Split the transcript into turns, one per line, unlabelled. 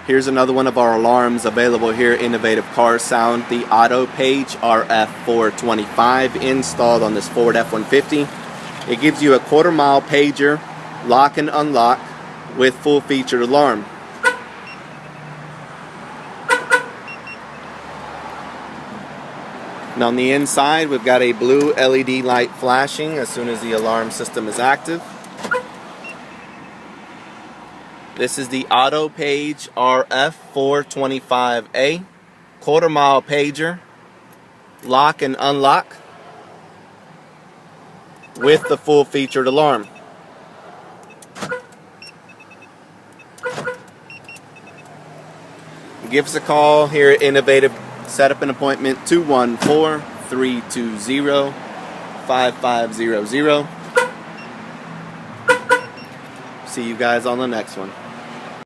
Here's another one of our alarms available here at Innovative Car Sound, the Autopage rf-425, installed on this Ford F-150. It gives you a quarter-mile pager, lock and unlock, with full-featured alarm. And on the inside, we've got a blue LED light flashing as soon as the alarm system is active. This is the Autopage rf-425A, quarter-mile pager, lock and unlock, with the full-featured alarm. Give us a call here at Innovative. Set up an appointment, 214-320-5500. See you guys on the next one.